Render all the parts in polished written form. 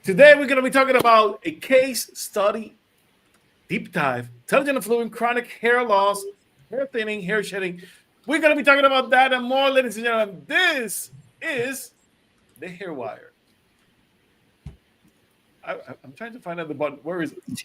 Today we're going to be talking about a case study deep dive, Telogen Effluvium, chronic hair loss, hair thinning, hair shedding. We're going to be talking about that and more, ladies and gentlemen. This is the hair wire. I'm trying to find out the button. Where is it?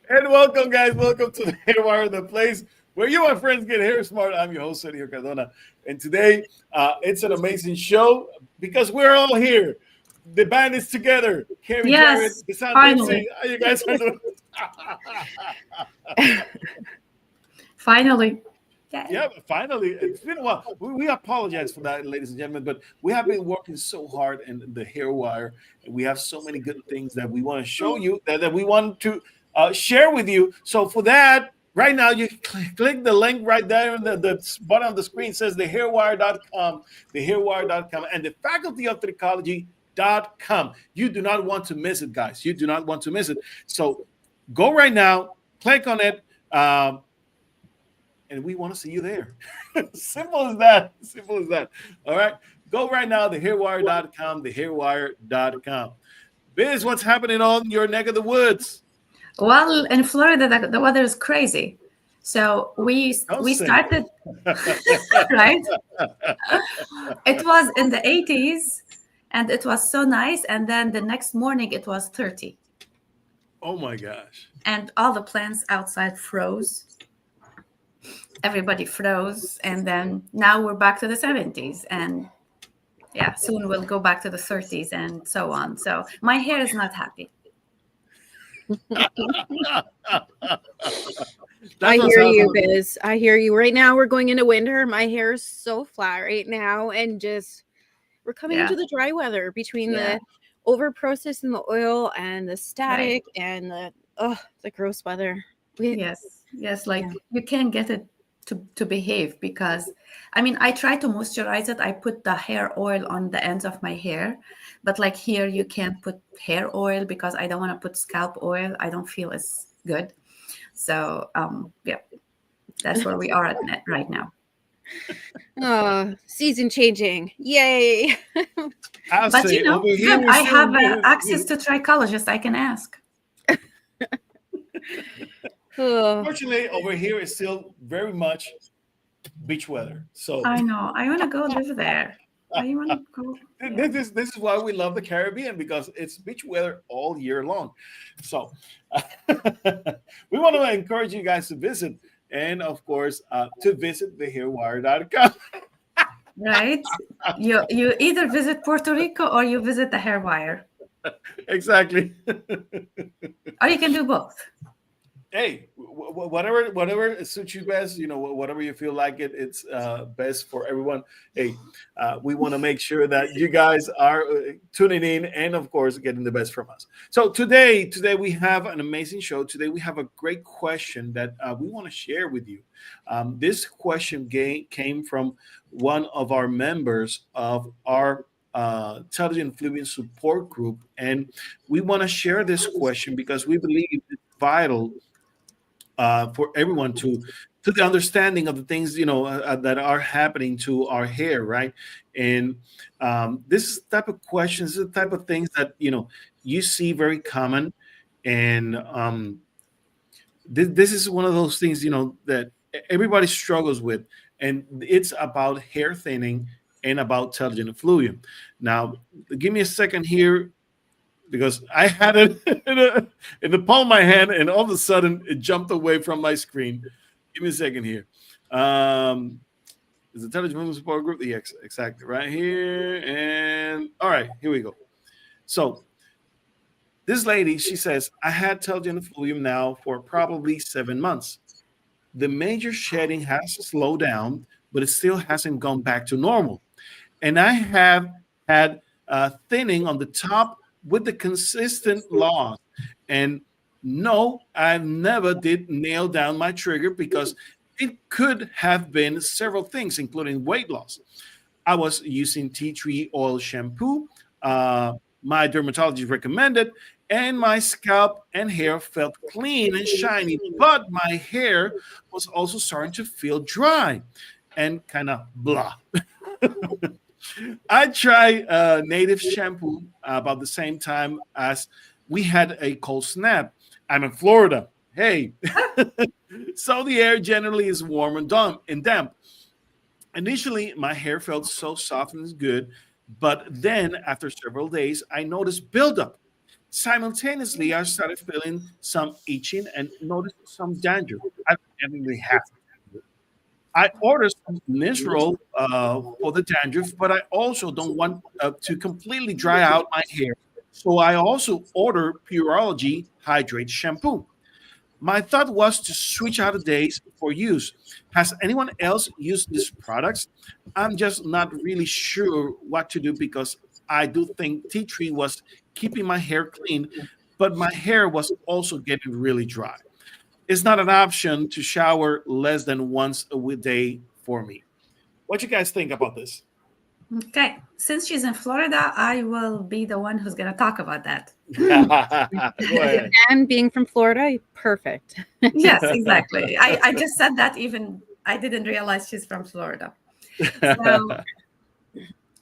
And welcome, guys. Welcome to the Hair Wire, the place where you, my friends, get hair smart. I'm your host, Sergio Cardona. And today, it's an amazing show because we're all here. The band is together. Carrie, Jared, Yes, the sound finally. dancing. How you guys are doing? Finally. Yeah. Yeah, finally. It's been a while. We apologize for that, ladies and gentlemen, but we have been working so hard in the hair wire, and we have so many good things that we want to show you, that we want to share with you. So for that, right now, you click the link right there in the bottom of the screen. It says thehairwire.com, thehairwire.com, and the Faculty of Trichology.com. You do not want to miss it, guys. You do not want to miss it. So go right now, click on it. And we want to see you there. Simple as that. Simple as that. All right. Go right now, thehairwire.com, thehairwire.com. Biz, what's happening on your neck of the woods? Well, in Florida, the weather is crazy. So we started, right? It was in the 80s, and it was so nice. And then the next morning, it was 30. Oh, my gosh. And all the plants outside froze. Everybody froze. And then now we're back to the 70s. And yeah, soon we'll go back to the 30s and so on. So my hair is not happy. I hear you, Biz. I hear you. Right now, we're going into winter. My hair is so flat right now, and just we're coming into the dry weather between the over processing the oil and the static and the gross weather. Yes, like you can't get it to behave because, I mean, I try to moisturize it. I put the hair oil on the ends of my hair, but like here you can't put hair oil because I don't want to put scalp oil. I don't feel it's good. So that's where we are at right now. Oh, season changing. Yay. But you know, good. I have access to trichologists. I can ask. Unfortunately, over here it's still very much beach weather. So I know. I want to go live there. I want to go. Yeah. This is why we love the Caribbean, because it's beach weather all year long. So we want to encourage you guys to visit, and of course, to visit thehairwire.com. Right? You either visit Puerto Rico or you visit the hair wire. Exactly. Or you can do both. Hey, whatever suits you best, whatever you feel like it's best for everyone. Hey, we want to make sure that you guys are tuning in and, of course, getting the best from us. So today we have an amazing show. Today we have a great question that we want to share with you. This question came from one of our members of our Telogen Effluvium support group, and we want to share this question because we believe it's vital for everyone to the understanding of the things that are happening to our hair, right? And this type of questions, the type of things that you see very common, and this is one of those things that everybody struggles with, and it's about hair thinning and about Telogen Effluvium. Now, give me a second here, because I had it in the palm of my hand, and all of a sudden it jumped away from my screen. Give me a second here. Is the Telogen Effluvium support group? Yes, exactly, right here. And all right, here we go. So this lady, she says, I had Telogen Effluvium now for probably 7 months. The major shedding has slowed down, but it still hasn't gone back to normal. And I have had thinning on the top with the consistent loss. And no, I never did nail down my trigger because it could have been several things, including weight loss. I was using tea tree oil shampoo. My dermatologist recommended, and my scalp and hair felt clean and shiny, but my hair was also starting to feel dry and kind of blah. I tried native shampoo about the same time as we had a cold snap. I'm in Florida. Hey, so the air generally is warm and damp. Initially, my hair felt so soft and good, but then after several days, I noticed buildup. Simultaneously, I started feeling some itching and noticed some dandruff. I definitely have. I ordered some Nisro for the dandruff, but I also don't want to completely dry out my hair. So I also ordered Purology Hydrate Shampoo. My thought was to switch out the days for use. Has anyone else used these products? I'm just not really sure what to do because I do think tea tree was keeping my hair clean, but my hair was also getting really dry. It's not an option to shower less than once a day for me. What you guys think about this? Okay. Since she's in Florida, I will be the one who's going to talk about that. Go ahead. And being from Florida, perfect. Yes, exactly. I just said that, even I didn't realize she's from Florida.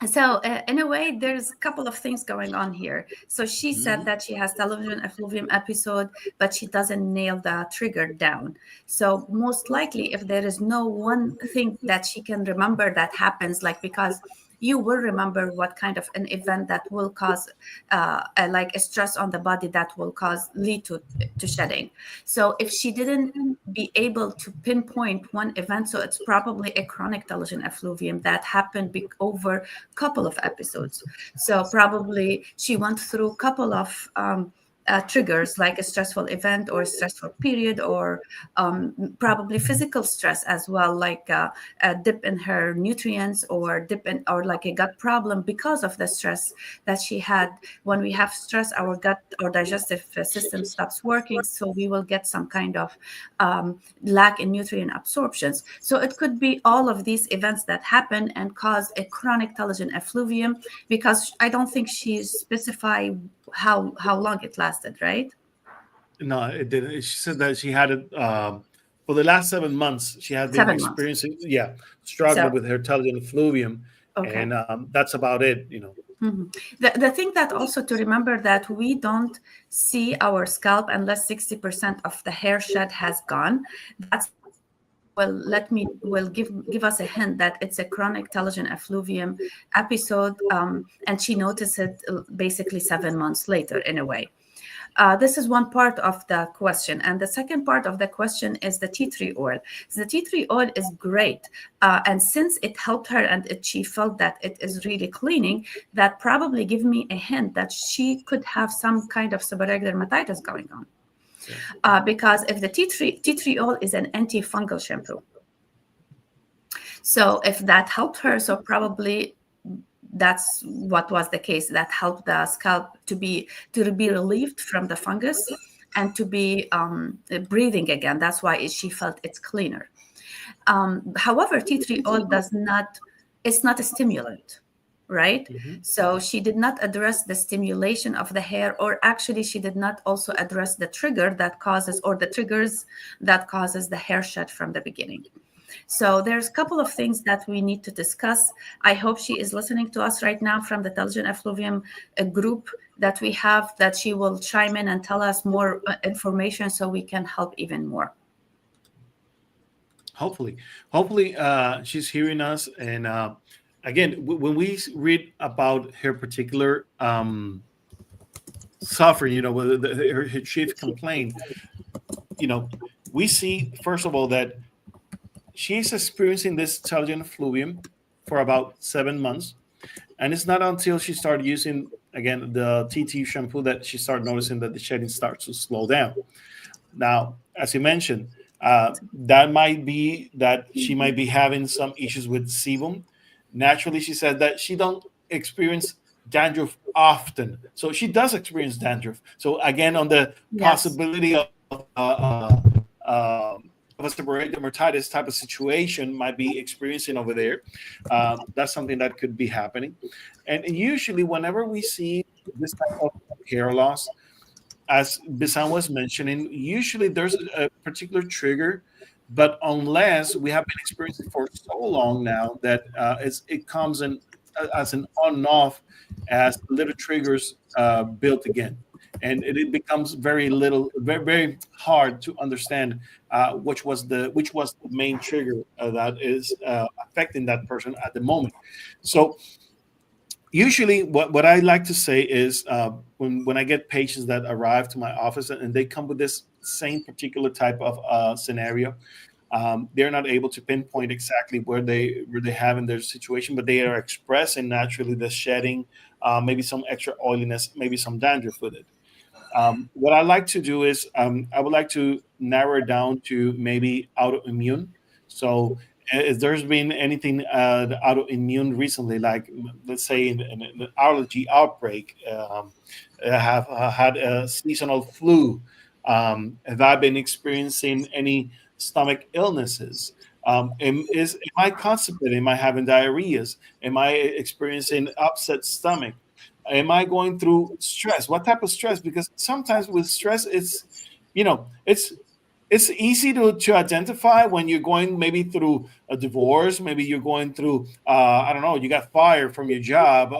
So in a way, there's a couple of things going on here. So she said that she has Telogen Effluvium episode, but she doesn't nail the trigger down. So most likely, if there is no one thing that she can remember that happens, like, because you will remember what kind of an event that will cause like a stress on the body that will cause lead to shedding. So if she didn't be able to pinpoint one event, so it's probably a chronic Telogen effluvium that happened over a couple of episodes. So probably she went through a couple of triggers, like a stressful event or a stressful period, or probably physical stress as well, like a dip in her nutrients, or dip in, or like a gut problem because of the stress that she had. When we have stress, our gut or digestive system stops working, so we will get some kind of lack in nutrient absorptions. So it could be all of these events that happen and cause a chronic Telogen effluvium, because I don't think she specified how long it lasted, right? No, it didn't. She said that she had it for the last 7 months. She had been 7 months. experiencing, yeah, struggling So with her Telogen fluvium, okay. and that's about it. The thing that also to remember, that we don't see our scalp unless 60% of the hair shed has gone. That's will give us a hint that it's a chronic Telogen effluvium episode, and she noticed it basically 7 months later in a way. This is one part of the question. And the second part of the question is the tea tree oil. So the tea tree oil is great. And since it helped her and she felt that it is really cleaning, that probably give me a hint that she could have some kind of seborrheic dermatitis going on. Because if the tea tree oil is an antifungal shampoo. So if that helped her, so probably that's what was the case, that helped the scalp to be relieved from the fungus and to be breathing again. That's why she felt it's cleaner. However, tea tree oil it's not a stimulant, right? So she did not address the stimulation of the hair, or actually she did not also address the trigger that causes, or the triggers that causes the hair shed from the beginning. So there's a couple of things that we need to discuss. I hope she is listening to us right now from the Telogen Effluvium group that we have, that she will chime in and tell us more information so we can help even more. Hopefully, she's hearing us. And again, when we read about her particular suffering, her chief complaint, we see first of all that she's experiencing this Telogen effluvium for about 7 months, and it's not until she started using again the TT shampoo that she started noticing that the shedding starts to slow down. Now, as you mentioned, that might be that she might be having some issues with sebum. Naturally, she said that she don't experience dandruff often, so she does experience dandruff. So again, on the Yes. possibility of a seborrheic dermatitis type of situation might be experiencing over there. That's something that could be happening. And usually, whenever we see this type of hair loss, as Bisan was mentioning, usually there's a particular trigger, but unless we have been experiencing for so long now that it comes in as an on and off as little triggers built again. And it becomes very hard to understand which was the main trigger that is affecting that person at the moment. So usually what I like to say is when I get patients that arrive to my office and they come with this same particular type of scenario, they're not able to pinpoint exactly where they have in their situation, but they are expressing naturally the shedding, maybe some extra oiliness, maybe some dandruff with it. What I like to do is I would like to narrow it down to maybe autoimmune. So, if there's been anything autoimmune recently, like let's say in an allergy outbreak, have had a seasonal flu, have I been experiencing any stomach illnesses? Am I constipated? Am I having diarrheas? Am I experiencing upset stomach? Am I going through stress? What type of stress? Because sometimes with stress, you know, it's easy to identify when you're going maybe through a divorce, maybe you're going through I don't know, you got fired from your job.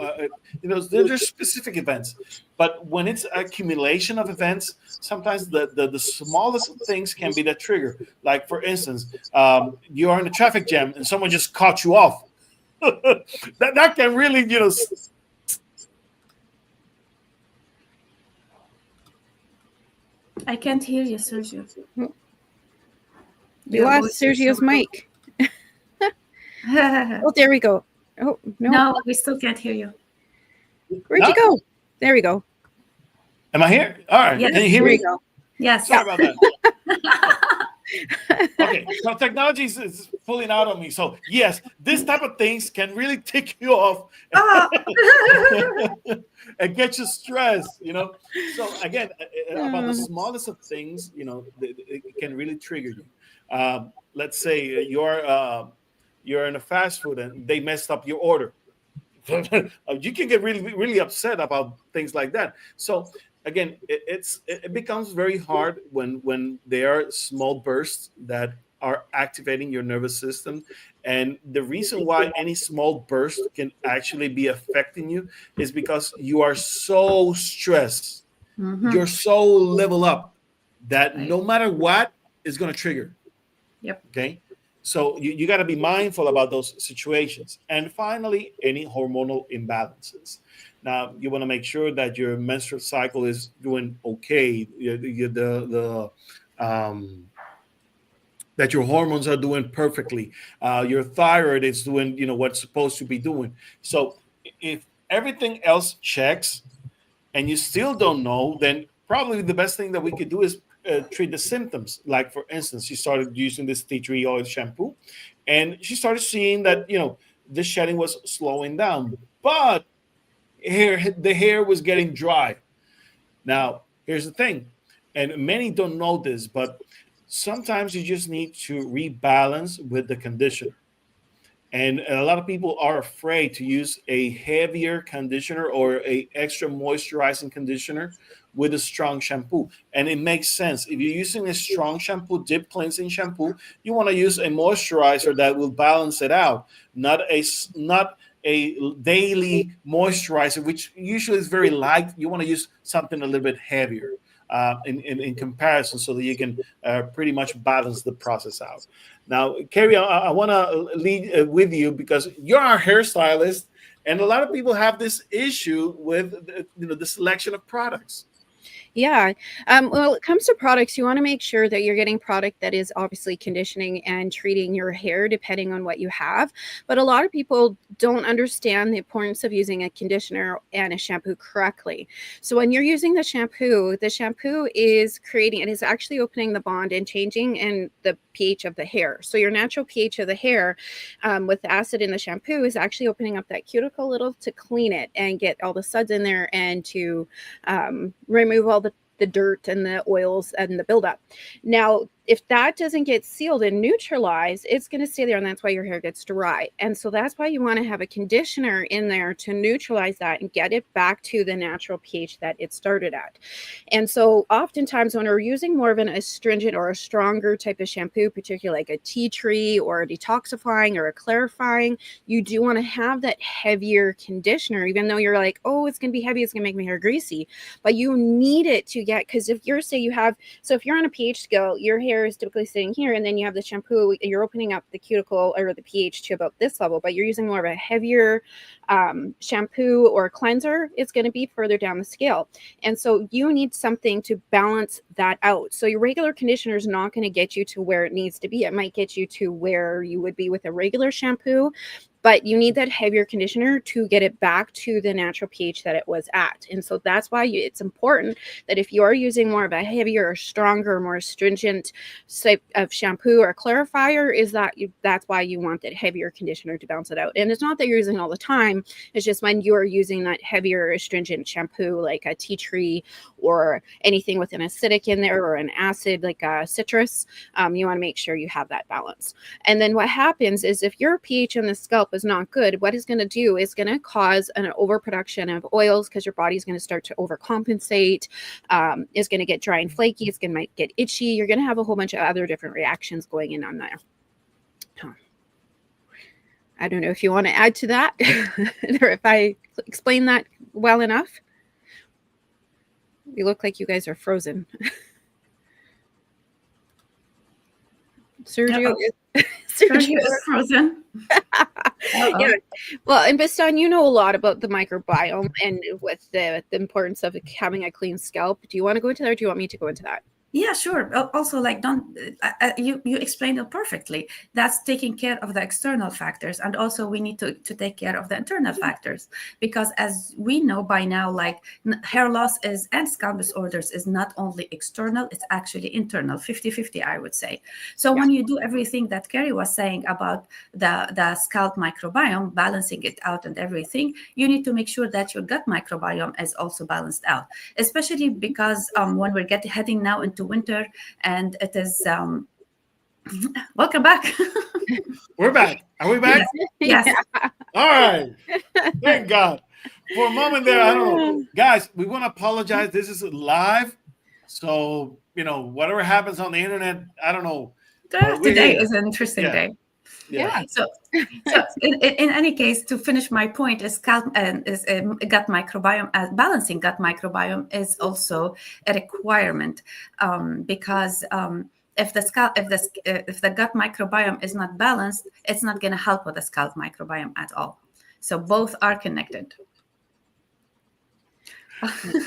There's specific events, but when it's accumulation of events, sometimes the smallest things can be the trigger. Like for instance, you are in a traffic jam and someone just caught you off. That can really I can't hear you, Sergio. We lost Sergio's mic. Oh, there we go. Oh, no. No, we still can't hear you. Where'd you go? There we go. Am I here? All right. Yes. Can you hear There me? we go. Yes. Sorry about that. Okay, so technology is pulling out on me. So yes, this type of things can really tick you off and get you stressed. So again, about the smallest of things, it can really trigger you. Let's say you're in a fast food and they messed up your order. You can get really upset about things like that. So again, it becomes very hard when there are small bursts that are activating your nervous system. And the reason why any small burst can actually be affecting you is because you are so stressed, you're so level up that Right. no matter what is going to trigger. Yep. Okay. So you got to be mindful about those situations. And finally, any hormonal imbalances. Now, you want to make sure that your menstrual cycle is doing okay. That your hormones are doing perfectly. Your thyroid is doing, what it's supposed to be doing. So if everything else checks and you still don't know, then probably the best thing that we could do is treat the symptoms. Like, for instance, she started using this tea tree oil shampoo and she started seeing that, the shedding was slowing down, but the hair was getting dry. Now, here's the thing, and many don't know this, but sometimes you just need to rebalance with the conditioner. And a lot of people are afraid to use a heavier conditioner or a extra moisturizing conditioner with a strong shampoo. And it makes sense. If you're using a strong shampoo, deep cleansing shampoo, you want to use a moisturizer that will balance it out, not a daily moisturizer, which usually is very light. You want to use something a little bit heavier in comparison, so that you can pretty much balance the process out. Now, Carrie, I want to lead with you because you're our hairstylist, and a lot of people have this issue with the selection of products. Yeah. Well, it comes to products, you want to make sure that you're getting product that is obviously conditioning and treating your hair depending on what you have. But a lot of people don't understand the importance of using a conditioner and a shampoo correctly. So when you're using the shampoo is it is actually opening the bond and changing and the pH of the hair. So your natural pH of the hair with the acid in the shampoo is actually opening up that cuticle little to clean it and get all the suds in there and to remove all the dirt and the oils and the buildup. Now, if that doesn't get sealed and neutralized, it's going to stay there, and that's why your hair gets dry. And so that's why you want to have a conditioner in there to neutralize that and get it back to the natural pH that it started at. And so oftentimes when we're using more of an astringent or a stronger type of shampoo, particularly like a tea tree or a detoxifying or a clarifying, you do want to have that heavier conditioner, even though you're like, oh, it's going to be heavy, it's going to make my hair greasy. But you need it to get, because if you're, say you have, so if you're on a pH scale, your hair is typically sitting here, and then you have the shampoo, you're opening up the cuticle or the pH to about this level, but you're using more of a heavier shampoo or cleanser, it's going to be further down the scale. And so you need something to balance that out. So your regular conditioner is not going to get you to where it needs to be. It might get you to where you would be with a regular shampoo, but you need that heavier conditioner to get it back to the natural pH that it was at. And so that's why it's important that if you are using more of a heavier or stronger, more astringent type of shampoo or clarifier, is that that's why you want that heavier conditioner to balance it out. And it's not that you're using it all the time. It's just when you're using that heavier astringent shampoo, like a tea tree or anything with an acidic in there or an acid like a citrus, you want to make sure you have that balance. And then what happens is if your pH in the scalp is not good, what it's going to do is going to cause an overproduction of oils, because your body's going to start to overcompensate. It's going to get dry and flaky. It's going to might get itchy. You're going to have a whole bunch of other different reactions going in on there. I don't know if you want to add to that or if I explain that well enough. You look like you guys are frozen. Sergio, Sergio is frozen. Yeah. Well, and Bastan, you know a lot about the microbiome and with the importance of having a clean scalp. Do you want to go into that, or do you want me to go into that? Yeah, sure. Also, like, don't you explained it perfectly. That's taking care of the external factors, and also we need to take care of the internal factors, because as we know by now, like hair loss is and scalp disorders is not only external, it's actually internal, 50-50, I would say. So when you do everything that Carrie was saying about the scalp microbiome, balancing it out and everything, you need to make sure that your gut microbiome is also balanced out, especially because when we're heading now into winter, and it is welcome back. We're back. Are we back? Yes. Yeah. All right. Thank God. For a moment there, I don't know. Guys, we want to apologize. This is live. So, whatever happens on the internet, I don't know. Today is an interesting day. Yeah. So in any case, to finish my point, is scalp and is gut microbiome, balancing gut microbiome is also a requirement, because if the gut microbiome is not balanced, it's not going to help with the scalp microbiome at all. So both are connected.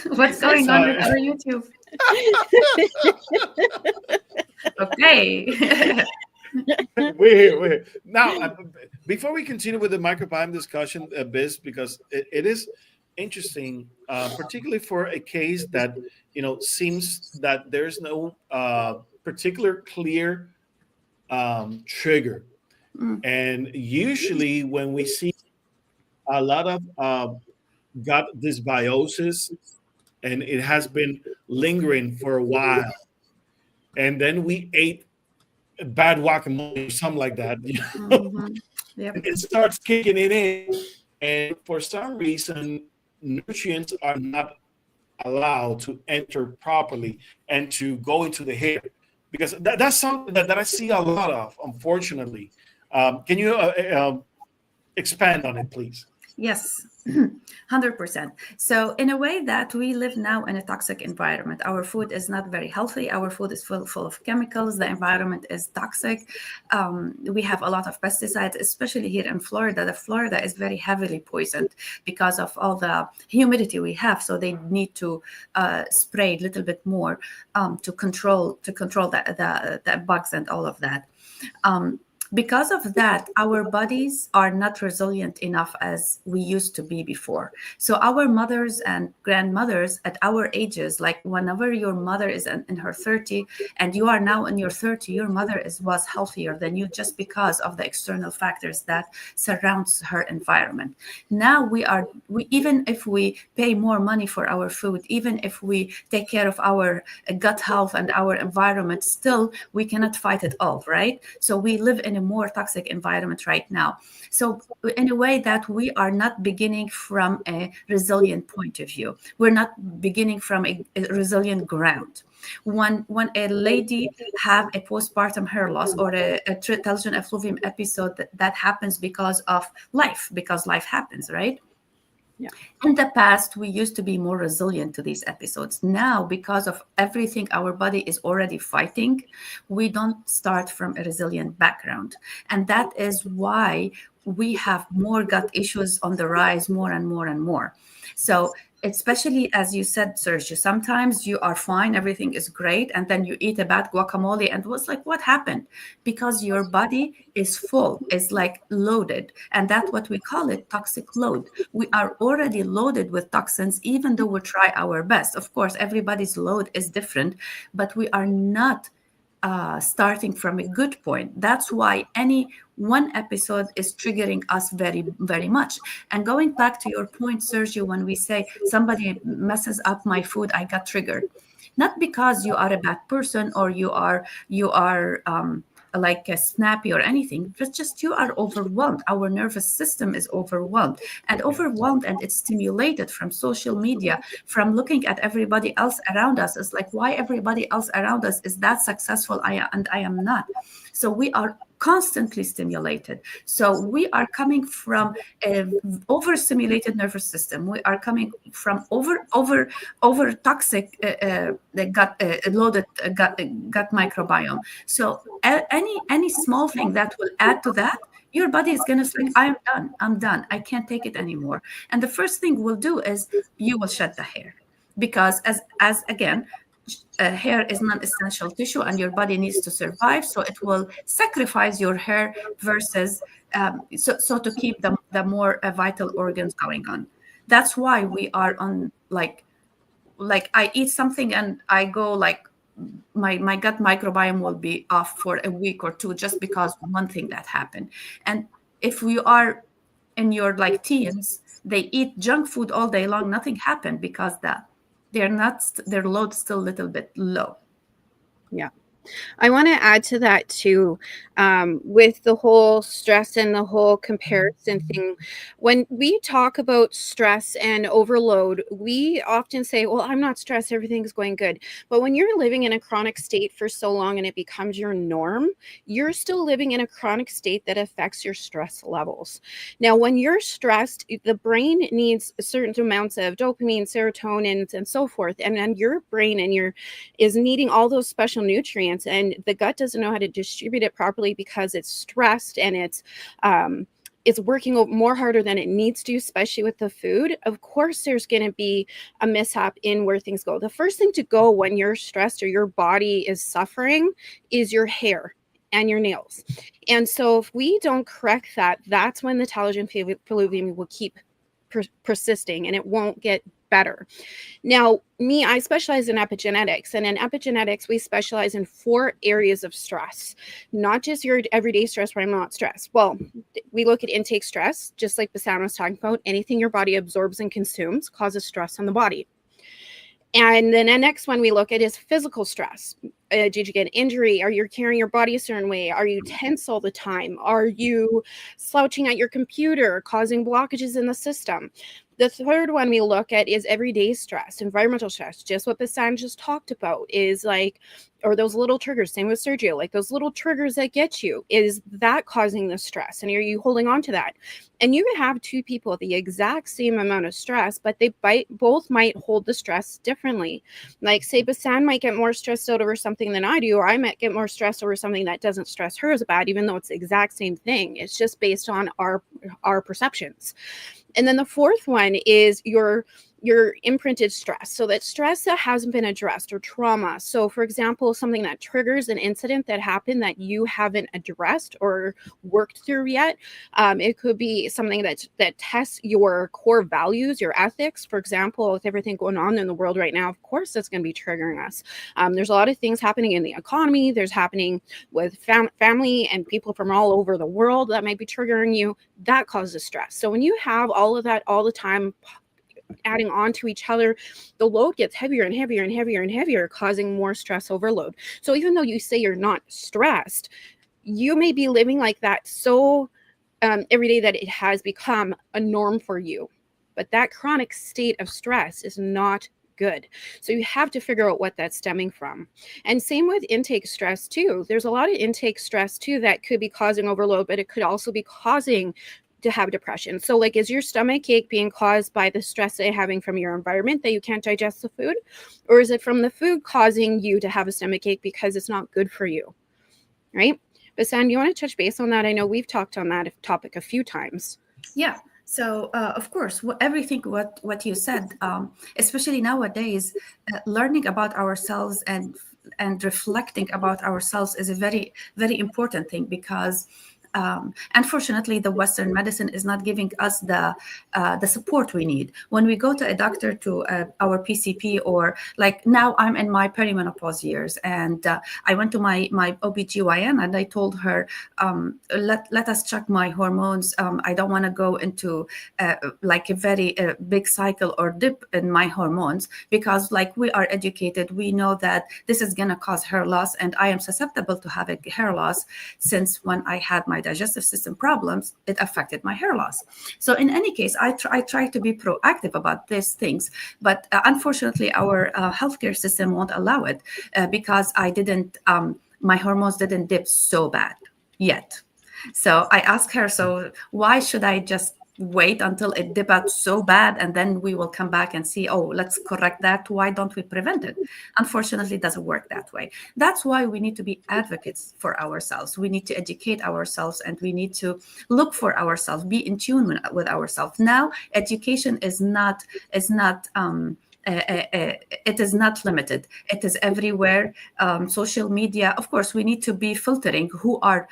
What's going on with our YouTube? Okay. We're here. Now, before we continue with the microbiome discussion, Biz, because it is interesting, particularly for a case that seems that there's no particular clear trigger, and usually when we see a lot of gut dysbiosis, and it has been lingering for a while, and then we ate bad guacamole or something like that, Yep. it starts kicking it in, and for some reason nutrients are not allowed to enter properly and to go into the hair, because that's something that I see a lot of, unfortunately. Can you expand on it, please? Yes, 100%. So in a way that we live now in a toxic environment, our food is not very healthy. Our food is full of chemicals. The environment is toxic. We have a lot of pesticides, especially here in Florida. The Florida is very heavily poisoned because of all the humidity we have. So they need to spray a little bit more to control the bugs and all of that. Because of that, our bodies are not resilient enough as we used to be before. So our mothers and grandmothers at our ages, like whenever your mother is in her 30 and you are now in your 30, your mother was healthier than you just because of the external factors that surrounds her environment. Now we even if we pay more money for our food, even if we take care of our gut health and our environment, still we cannot fight it all, right? So we live in a more toxic environment right now. So in a way that we are not beginning from a resilient point of view, we're not beginning from a resilient ground. When a lady have a postpartum hair loss or a telogen effluvium episode, that happens because life happens, right? Yeah. In the past, we used to be more resilient to these episodes. Now, because of everything our body is already fighting, we don't start from a resilient background. And that is why we have more gut issues on the rise more and more and more. So, especially as you said, Sergio, sometimes you are fine, everything is great, and then you eat a bad guacamole, and what's like, what happened? Because your body is full, is like loaded, and that's what we call it, toxic load. We are already loaded with toxins, even though we try our best. Of course, everybody's load is different, but we are not starting from a good point. That's why any one episode is triggering us very, very much. And going back to your point, Sergio, when we say somebody messes up my food, I got triggered. Not because you are a bad person or you are like a snappy or anything, but just you are overwhelmed. Our nervous system is overwhelmed and it's stimulated from social media, from looking at everybody else around us. It's like, why everybody else around us is that successful and I am not. So we are constantly stimulated. So we are coming from an overstimulated nervous system. We are coming from over toxic the gut loaded gut microbiome. So any small thing that will add to that, your body is going to say, I'm done, I can't take it anymore. And the first thing we'll do is you will shed the hair, because as again, hair is non-essential tissue and your body needs to survive, so it will sacrifice your hair versus so to keep the more vital organs going on. That's why we are on like I eat something and I go like my gut microbiome will be off for a week or two just because one thing that happened. And if we are in your like teens, they eat junk food all day long, nothing happened because that they're not their load's still a little bit low. Yeah. I want to add to that too, with the whole stress and the whole comparison thing. When we talk about stress and overload, we often say, well, I'm not stressed, everything's going good. But when you're living in a chronic state for so long and it becomes your norm, you're still living in a chronic state that affects your stress levels. Now, when you're stressed, the brain needs certain amounts of dopamine, serotonin, and so forth. And then your brain is needing all those special nutrients, and the gut doesn't know how to distribute it properly because it's stressed and it's working more harder than it needs to, especially with the food. Of course, there's going to be a mishap in where things go. The first thing to go when you're stressed or your body is suffering is your hair and your nails. And so if we don't correct that, that's when the telogen effluvium will keep persisting and it won't get better. Now, I specialize in epigenetics, and in epigenetics, we specialize in 4 areas of stress, not just your everyday stress where I'm not stressed. Well, we look at intake stress, just like Bassam was talking about. Anything your body absorbs and consumes causes stress on the body. And then the next one we look at is physical stress. Did you get an injury? Are you carrying your body a certain way? Are you tense all the time? Are you slouching at your computer, causing blockages in the system? The third one we look at is everyday stress, environmental stress, just what Bassam just talked about, is like, or those little triggers, same with Sergio, like those little triggers that get you, is that causing the stress? And are you holding on to that? And you can have 2 people with the exact same amount of stress, but they both might hold the stress differently. Like say Bassam might get more stressed out over something than I do, or I might get more stressed over something that doesn't stress her as bad, even though it's the exact same thing. It's just based on our perceptions. And then the fourth one is your your imprinted stress. So that stress that hasn't been addressed, or trauma. So for example, something that triggers an incident that happened that you haven't addressed or worked through yet. It could be something that tests your core values, your ethics. For example, with everything going on in the world right now, of course that's going to be triggering us. There's a lot of things happening in the economy. There's happening with family and people from all over the world that might be triggering you. That causes stress. So when you have all of that all the time adding on to each other, the load gets heavier and heavier and heavier and heavier, causing more stress overload. So even though you say you're not stressed, you may be living like that so every day that it has become a norm for you. But that chronic state of stress is not good. So you have to figure out what that's stemming from. And same with intake stress too. There's a lot of intake stress too that could be causing overload, but it could also be causing to have depression. So like, is your stomach ache being caused by the stress that you're having from your environment that you can't digest the food? Or is it from the food causing you to have a stomach ache because it's not good for you? Right? But San, do you want to touch base on that? I know we've talked on that topic a few times. Yeah. So of course, everything what you said, especially nowadays, learning about ourselves and reflecting about ourselves is a very very important thing, because unfortunately, the Western medicine is not giving us the support we need. When we go to a doctor, to our PCP, or like now I'm in my perimenopause years, and I went to my OBGYN and I told her, let us check my hormones. I don't want to go into like a very big cycle or dip in my hormones, because like we are educated, we know that this is going to cause hair loss, and I am susceptible to have a hair loss since when I had my digestive system problems, it affected my hair loss. So in any case, I try to be proactive about these things, but unfortunately, our healthcare system won't allow it, because my hormones didn't dip so bad yet. So I asked her, so why should I just wait until it dip out so bad and then we will come back and see, oh, let's correct that. Why don't we prevent it? Unfortunately, it doesn't work that way. That's why we need to be advocates for ourselves. We need to educate ourselves, and we need to look for ourselves, be in tune with ourselves. Now, education is not it is not limited. It is everywhere. Social media, of course, we need to be filtering who are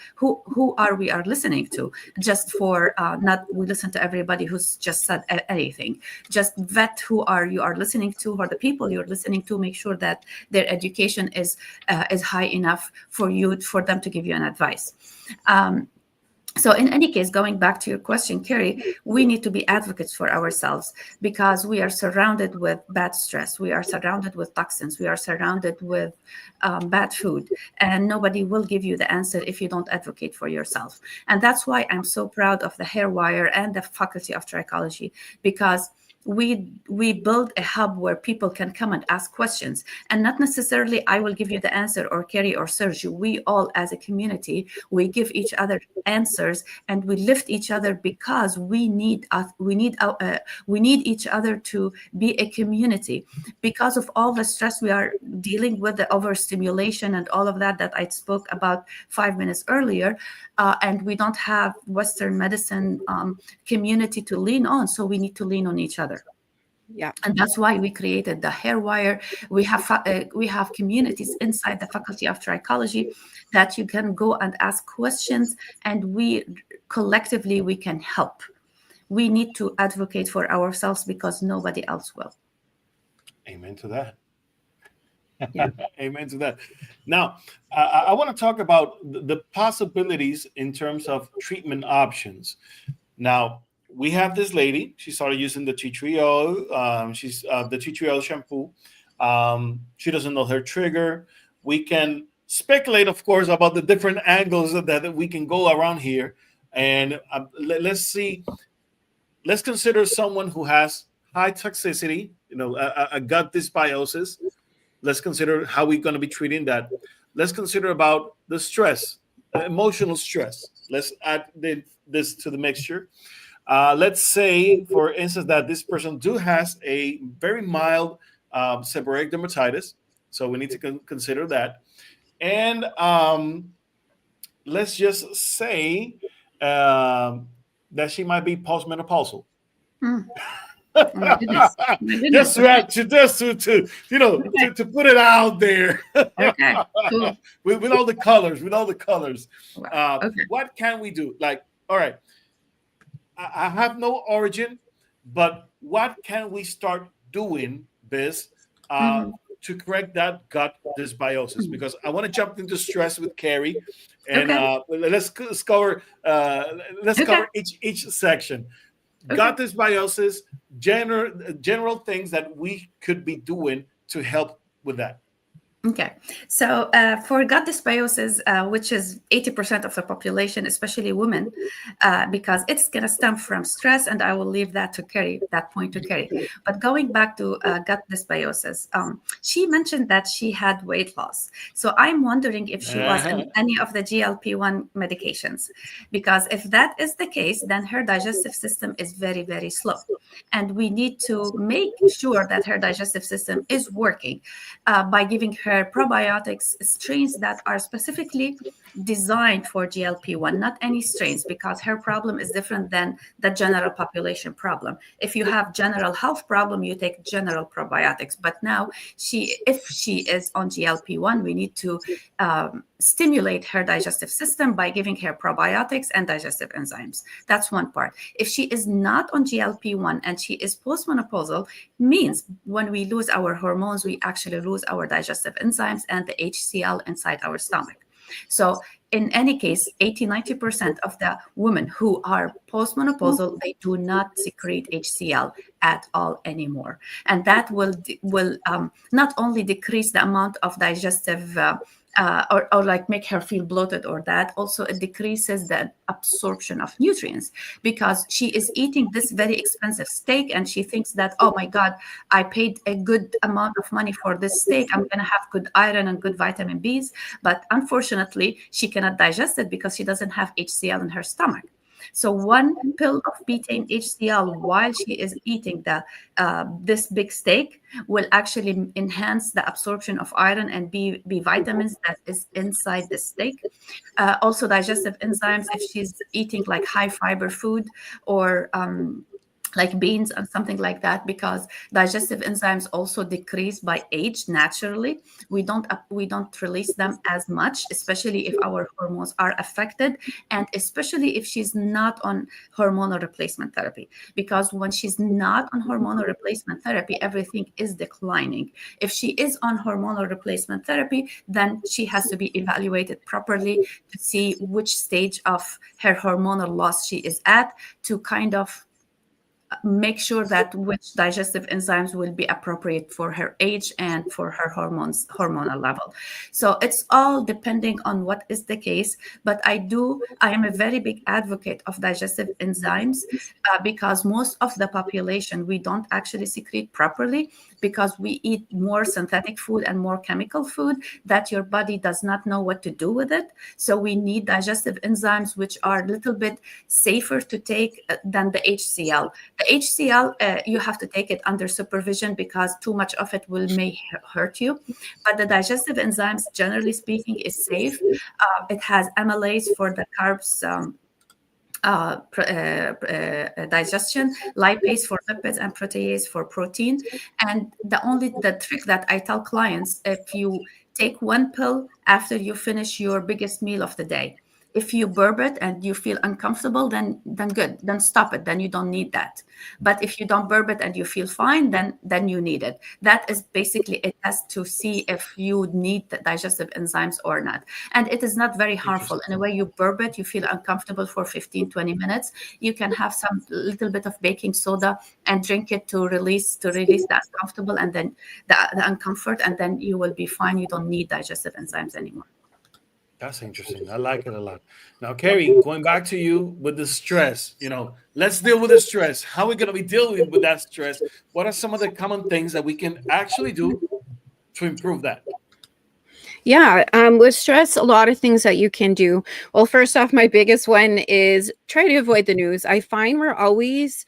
we are listening to. Just for not we listen to everybody who's just said anything. Just vet who you are listening to, or the people you're listening to. Make sure that their education is high enough for them to give you an advice. So in any case, going back to your question, Carrie, we need to be advocates for ourselves, because we are surrounded with bad stress. We are surrounded with toxins. We are surrounded with bad food. And nobody will give you the answer if you don't advocate for yourself. And that's why I'm so proud of the Hair Wire and the Faculty of Trichology, because we build a hub where people can come and ask questions, and not necessarily I will give you the answer, or Carrie or Sergio. We all, as a community, we give each other answers, and we lift each other, because we need each other to be a community, because of all the stress we are dealing with, the overstimulation and all of that I spoke about 5 minutes earlier, and we don't have Western medicine community to lean on, so we need to lean on each other. Yeah. And that's why we created the Hair Wire. We have communities inside the Faculty of Trichology that you can go and ask questions, and we collectively we can help. We need to advocate for ourselves, because nobody else will. Amen to that. Yeah. Amen to that. Now, I want to talk about the possibilities in terms of treatment options. Now, we have this lady. She started using the tea tree oil. She's the tea tree oil shampoo. She doesn't know her trigger. We can speculate, of course, about the different angles that we can go around here. And let's see. Let's consider someone who has high toxicity, a gut dysbiosis. Let's consider how we're going to be treating that. Let's consider about the stress, emotional stress. Let's add this to the mixture. Let's say, for instance, that this person has a very mild seborrheic dermatitis, so we need to consider that. And let's just say that she might be postmenopausal. Oh my goodness. Oh my Just goodness. to, Okay. to to put it out there. Okay. Cool. With all the colors, Wow. Okay. what can we do? Like, all right, I have no origin, but what can we start doing, Biz, uh, Mm-hmm. to correct that gut dysbiosis? Because I want to jump into stress with Carrie, and Okay. uh, let's Okay. cover each section. Okay. Gut dysbiosis, general things that we could be doing to help with that. Okay, so for gut dysbiosis, which is 80% of the population, especially women, because it's going to stem from stress, and I will leave that to Carrie, that point to Carrie. But going back to gut dysbiosis, she mentioned that she had weight loss. So I'm wondering if she was in Uh-huh. any of the GLP-1 medications, because if that is the case, then her digestive system is very, very slow. And we need to make sure that her digestive system is working by giving her probiotics strains that are specifically designed for GLP-1, not any strains, because her problem is different than the general population problem. If you have general health problem, you take general probiotics. But now, if she is on GLP-1, we need to stimulate her digestive system by giving her probiotics and digestive enzymes. That's one part. If she is not on GLP-1 and she is postmenopausal, means when we lose our hormones, we actually lose our digestive enzymes and the HCl inside our stomach. So in any case, 80-90% of the women who are postmenopausal, they do not secrete HCl at all anymore. And that will not only decrease the amount of digestive or like make her feel bloated, or that also it decreases the absorption of nutrients, because she is eating this very expensive steak and she thinks that, oh my God, I paid a good amount of money for this steak, I'm going to have good iron and good vitamin B's. But unfortunately she cannot digest it because she doesn't have HCl in her stomach. So one pill of betaine HCl while she is eating this big steak will actually enhance the absorption of iron and B vitamins that is inside the steak. Also digestive enzymes, if she's eating like high fiber food or like beans and something like that, because digestive enzymes also decrease by age naturally. We don't release them as much, especially if our hormones are affected, and especially if she's not on hormonal replacement therapy. Because when she's not on hormonal replacement therapy, everything is declining. If she is on hormonal replacement therapy, then she has to be evaluated properly to see which stage of her hormonal loss she is at, to kind of make sure that which digestive enzymes will be appropriate for her age and for her hormonal level. So it's all depending on what is the case. But I am a very big advocate of digestive enzymes because most of the population, we don't actually secrete properly because we eat more synthetic food and more chemical food that your body does not know what to do with it. So we need digestive enzymes which are a little bit safer to take than the HCl. The HCl, you have to take it under supervision because too much of it may hurt you. But the digestive enzymes, generally speaking, is safe. It has amylase for the carbs digestion, lipase for lipids, and protease for protein. And the trick that I tell clients, if you take one pill after you finish your biggest meal of the day, if you burp it and you feel uncomfortable, then good, then stop it, then you don't need that. But if you don't burp it and you feel fine, then you need it. That is basically a test to see if you need the digestive enzymes or not. And it is not very harmful. In a way, you burp it, you feel uncomfortable for 15-20 minutes, you can have some little bit of baking soda and drink it to release the uncomfortable and then the uncomfort, and then you will be fine. You don't need digestive enzymes anymore. That's interesting. I like it a lot. Now, Carrie, going back to you with the stress, let's deal with the stress. How are we going to be dealing with that stress? What are some of the common things that we can actually do to improve that? Yeah, with stress, a lot of things that you can do. Well, first off, my biggest one is try to avoid the news. I find we're always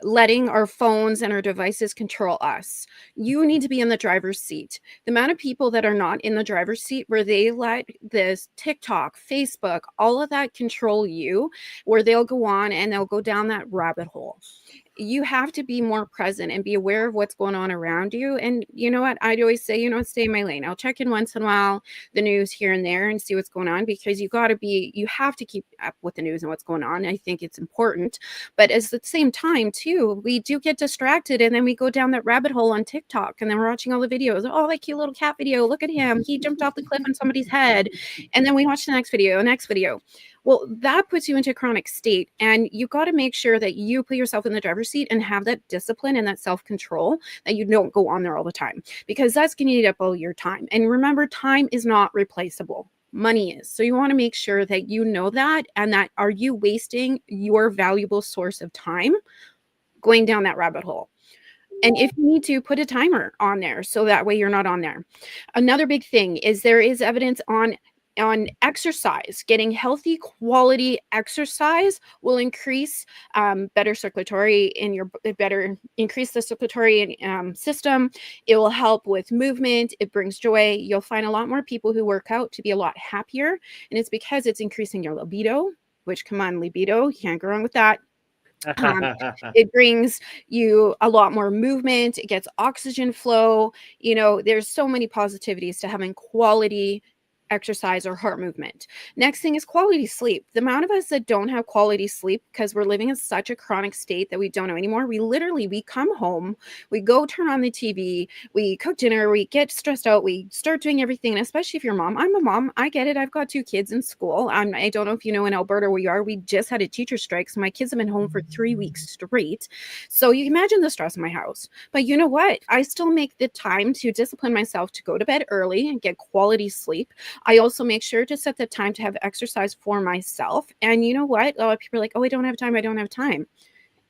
letting our phones and our devices control us. You need to be in the driver's seat. The amount of people that are not in the driver's seat, where they let this TikTok, Facebook, all of that control you, where they'll go on and they'll go down that rabbit hole. you have to be more present and be aware of what's going on around you. And you know what? I'd always say, stay in my lane. I'll check in once in a while, the news here and there, and see what's going on, because you have to keep up with the news and what's going on. I think it's important. But at the same time, too, we do get distracted, and then we go down that rabbit hole on TikTok, and then we're watching all the videos. Oh, that cute little cat video. Look at him. He jumped off the cliff on somebody's head. And then we watch the next video, Well, that puts you into a chronic state, and you got to make sure that you put yourself in the driver's seat and have that discipline and that self-control, that you don't go on there all the time, because that's going to eat up all your time. And remember, time is not replaceable. Money is. So you want to make sure that you know that, and that, are you wasting your valuable source of time going down that rabbit hole? And if you need to, put a timer on there so that way you're not on there. Another big thing is there is evidence on exercise. Getting healthy quality exercise will increase better circulatory in your increase the circulatory system. It will help with movement. It brings joy. You'll find a lot more people who work out to be a lot happier, and it's because it's increasing your libido, which, come on, libido, you can't go wrong with that. It brings you a lot more movement. It gets oxygen flow. There's so many positivities to having quality exercise or heart movement. Next thing is quality sleep. The amount of us that don't have quality sleep because we're living in such a chronic state that we don't know anymore. We come home, we go turn on the TV, we cook dinner, we get stressed out, we start doing everything. And especially if you're a mom, I'm a mom, I get it. I've got 2 kids in school. I don't know if you know in Alberta where you are, we just had a teacher strike. So my kids have been home for 3 weeks straight. So you can imagine the stress in my house. But you know what? I still make the time to discipline myself to go to bed early and get quality sleep. I also make sure to set the time to have exercise for myself. And you know what? A lot of people are like, oh, I don't have time. It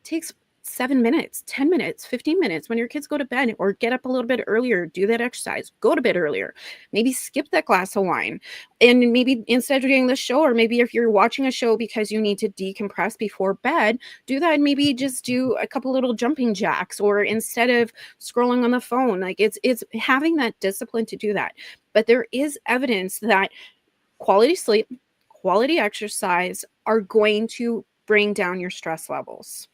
takes 7 minutes, 10 minutes, 15 minutes when your kids go to bed, or get up a little bit earlier, do that exercise, go to bed earlier, maybe skip that glass of wine. And maybe instead of doing the show, or maybe if you're watching a show because you need to decompress before bed, do that. And maybe just do a couple little jumping jacks, or instead of scrolling on the phone, like it's having that discipline to do that. But there is evidence that quality sleep, quality exercise are going to bring down your stress levels.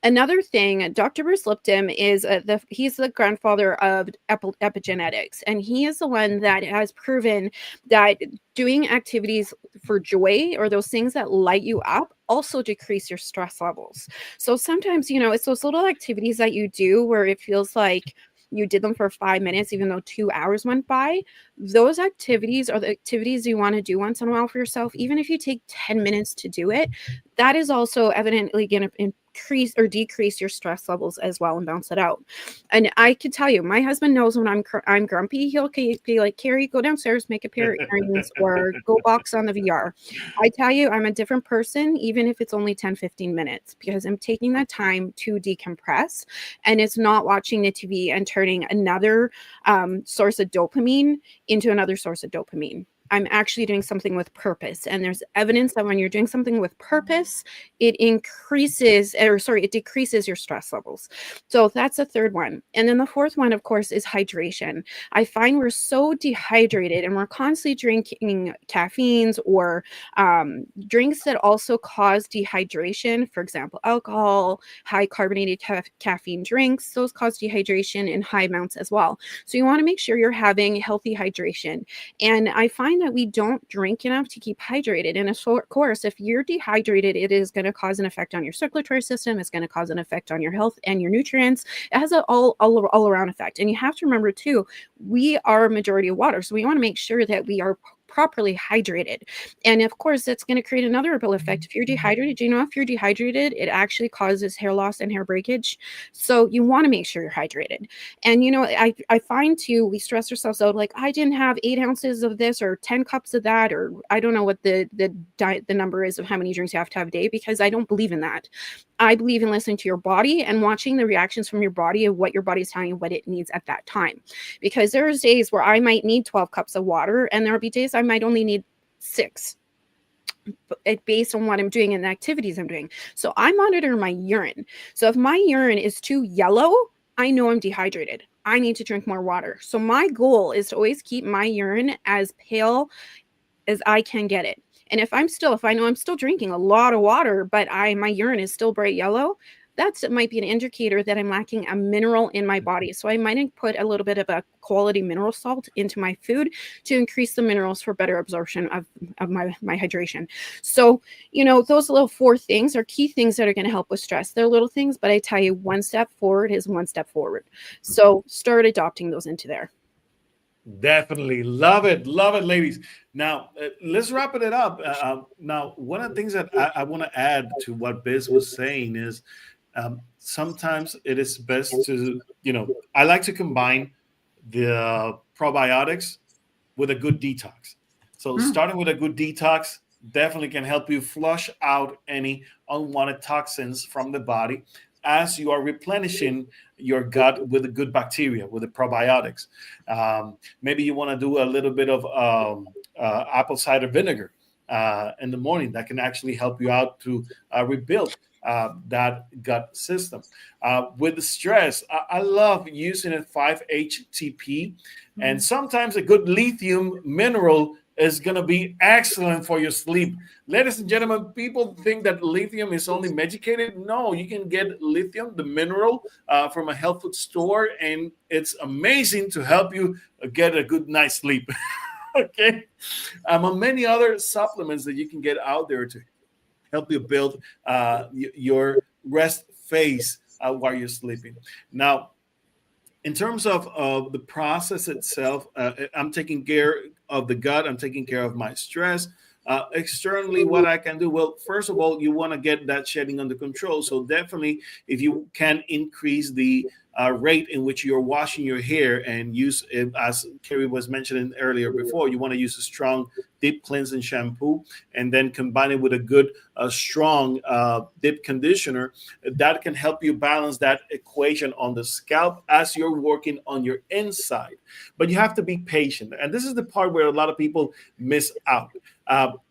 Another thing, Dr. Bruce Lipton is he's the grandfather of epigenetics, and he is the one that has proven that doing activities for joy, or those things that light you up, also decrease your stress levels. So sometimes, it's those little activities that you do where it feels like you did them for 5 minutes, even though 2 hours went by. Those activities are the activities you want to do once in a while for yourself. Even if you take 10 minutes to do it, that is also evidently going to increase or decrease your stress levels as well, and balance it out. And I can tell you, my husband knows when I'm grumpy. He'll be like, Carrie, go downstairs, make a pair of earrings, or go box on the VR. I tell you, I'm a different person, even if it's only 10, 15 minutes, because I'm taking that time to decompress, and it's not watching the TV and turning another source of dopamine into another source of dopamine. I'm actually doing something with purpose. And there's evidence that when you're doing something with purpose, it decreases your stress levels. So that's the third one. And then the fourth one, of course, is hydration. I find we're so dehydrated, and we're constantly drinking caffeines or drinks that also cause dehydration. For example, alcohol, high carbonated caffeine drinks, those cause dehydration in high amounts as well. So you want to make sure you're having healthy hydration. And I find that we don't drink enough to keep hydrated. And of course, if you're dehydrated, it is going to cause an effect on your circulatory system. It's going to cause an effect on your health and your nutrients. It has an all around effect. And you have to remember too, we are a majority of water. So we want to make sure that we are properly hydrated. And of course, that's going to create another ripple effect. If you're dehydrated, if you're dehydrated, it actually causes hair loss and hair breakage. So you want to make sure you're hydrated. And, I find too, we stress ourselves out, like, I didn't have 8 ounces of this or 10 cups of that, or I don't know what the number is of how many drinks you have to have a day, because I don't believe in that. I believe in listening to your body and watching the reactions from your body of what your body is telling you what it needs at that time. Because there's days where I might need 12 cups of water, and there'll be days I might only need 6, based on what I'm doing and the activities I'm doing. So I monitor my urine. So if my urine is too yellow, I know I'm dehydrated. I need to drink more water. So my goal is to always keep my urine as pale as I can get it. And if I know I'm still drinking a lot of water, but my urine is still bright yellow, that might be an indicator that I'm lacking a mineral in my body. So I might put a little bit of a quality mineral salt into my food to increase the minerals for better absorption of my hydration. So, those little 4 things are key things that are going to help with stress. They're little things, but I tell you, one step forward is one step forward. So start adopting those into there. Definitely love it, ladies. Now let's wrap it up. Now, one of the things that I want to add to what Biz was saying is sometimes it is best to, I like to combine the probiotics with a good detox. So starting with a good detox definitely can help you flush out any unwanted toxins from the body as you are replenishing your gut with the good bacteria, with the probiotics. Maybe you want to do a little bit of apple cider vinegar in the morning. That can actually help you out to rebuild that gut system. With the stress, I love using a 5-HTP, and sometimes a good lithium mineral is going to be excellent for your sleep. Ladies and gentlemen, people think that lithium is only medicated. No, you can get lithium, the mineral, from a health food store, and it's amazing to help you get a good night's sleep. Okay. And many other supplements that you can get out there to help you build your rest phase while you're sleeping. Now, in terms of the process itself, I'm taking care of the gut. I'm taking care of my stress. Externally, what I can do, well, first of all, you want to get that shedding under control. So definitely, if you can increase the rate in which you're washing your hair and use it, as Kerry was mentioning earlier before, you want to use a strong deep cleansing shampoo and then combine it with a good strong deep conditioner. That can help you balance that equation on the scalp as you're working on your inside. But you have to be patient, and this is the part where a lot of people miss out.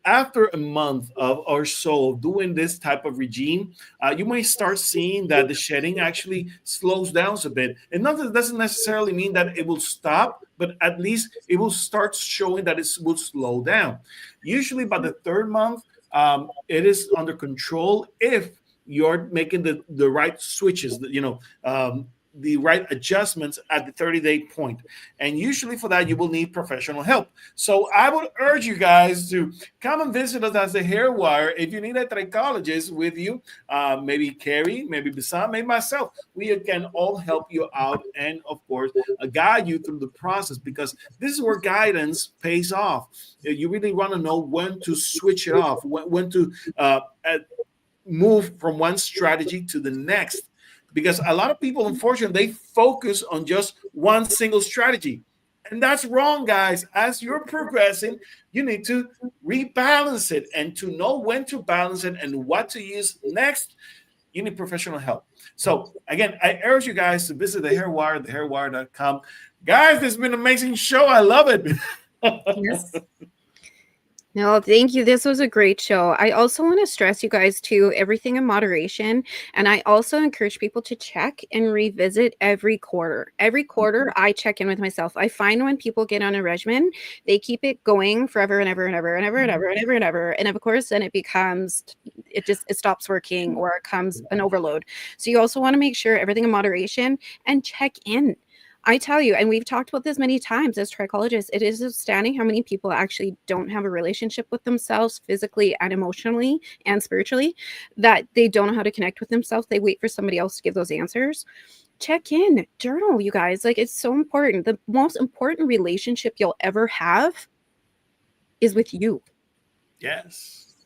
After a month or so of doing this type of regime, you may start seeing that the shedding actually slows down a bit. And that doesn't necessarily mean that it will stop, but at least it will start showing that it will slow down. Usually by the 3rd month, it is under control if you're making the right switches, the right adjustments at the 30-day point. And usually for that, you will need professional help. So I would urge you guys to come and visit us as the Hair Wire. If you need a trichologist with you, maybe Carrie, maybe Basan, maybe myself, we can all help you out and, of course, guide you through the process, because this is where guidance pays off. You really want to know when to switch it off, when to move from one strategy to the next. Because a lot of people, unfortunately, they focus on just one single strategy. And that's wrong, guys. As you're progressing, you need to rebalance it. And to know when to balance it and what to use next, you need professional help. So, again, I urge you guys to visit the Hair Wire, thehairwire.com. Guys, this has been an amazing show. I love it. Yes. No, thank you. This was a great show. I also want to stress you guys to everything in moderation. And I also encourage people to check and revisit every quarter. Every quarter, I check in with myself. I find when people get on a regimen, they keep it going forever and ever and ever and ever and ever and ever and ever. And of course, then it stops working or it comes an overload. So you also want to make sure everything in moderation and check in. I tell you, and we've talked about this many times as trichologists, it is astounding how many people actually don't have a relationship with themselves physically and emotionally and spiritually, that they don't know how to connect with themselves. They wait for somebody else to give those answers. Check in, journal, you guys. Like, it's so important. The most important relationship you'll ever have is with you. Yes.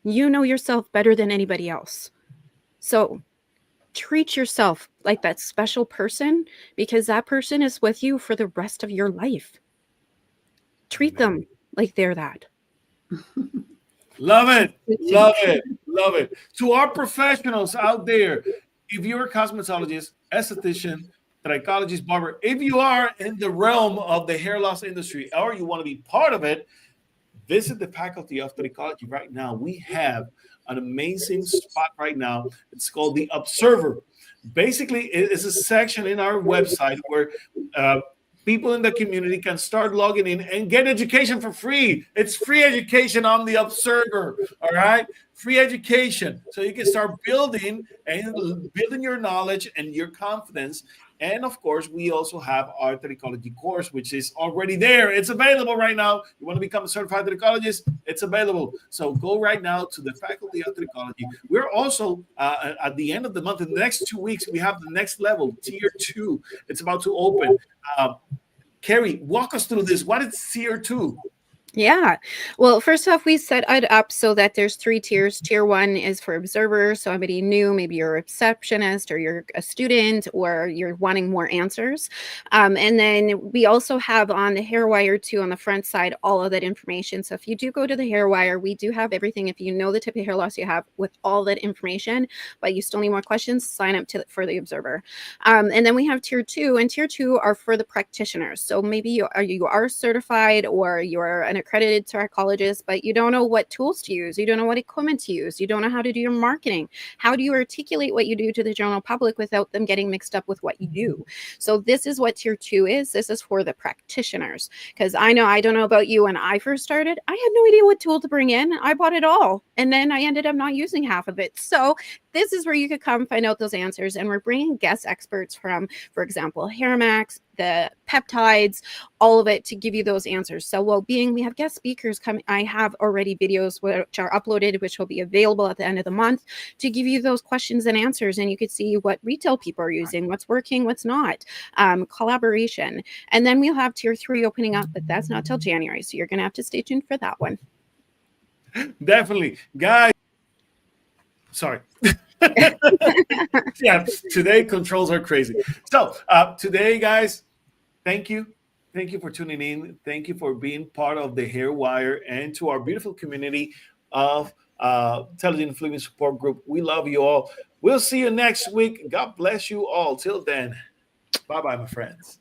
You know yourself better than anybody else. So treat yourself like that special person, because that person is with you for the rest of your life. Treat them like they're that. Love it. Love it. Love it. To our professionals out there, if you're a cosmetologist, esthetician, trichologist, barber, if you are in the realm of the hair loss industry or you want to be part of it, visit the Faculty of Trichology right now. We have an amazing spot right now. It's called the Observer. Basically, it is a section in our website where people in the community can start logging in and get education for free. It's free education on the Observer. All right, free education, so you can start building your knowledge and your confidence. And of course, we also have our trichology course, which is already there. It's available right now. You want to become a certified trichologist? It's available. So go right now to the Faculty of Trichology. We're also at the end of the month, in the next 2 weeks, we have the next level, tier 2. It's about to open. Carrie, walk us through this. What is tier 2? Yeah. Well, first off, we set it up so that there's 3 tiers. Tier 1 is for observers. So somebody new, maybe you're a receptionist or you're a student or you're wanting more answers. And then we also have on the Hairwire too, on the front side, all of that information. So if you do go to the Hairwire, we do have everything. If you know the type of hair loss you have with all that information, but you still need more questions, sign up for the observer. And then we have tier 2, and tier 2 are for the practitioners. So maybe you are certified or you're an accredited trichologist, but you don't know what tools to use. You don't know what equipment to use. You don't know how to do your marketing. How do you articulate what you do to the general public without them getting mixed up with what you do? So this is what tier 2 is. This is for the practitioners. Because I don't know about you, when I first started, I had no idea what tool to bring in. I bought it all. And then I ended up not using half of it. So this is where you could come find out those answers. And we're bringing guest experts from, for example, HairMax, the peptides, all of it, to give you those answers. So we have guest speakers coming. I have already videos which are uploaded, which will be available at the end of the month, to give you those questions and answers. And you could see what retail people are using, what's working, what's not, collaboration. And then we'll have tier 3 opening up, but that's not till January. So you're going to have to stay tuned for that one. Definitely. Guys, sorry. Yeah, today controls are crazy. So today, guys, thank you for tuning in. Thank you for being part of the Hairwire, and to our beautiful community of Telogen Effluvium support group. We love you all. We'll see you next week. God bless you all. Till then, bye bye, my friends.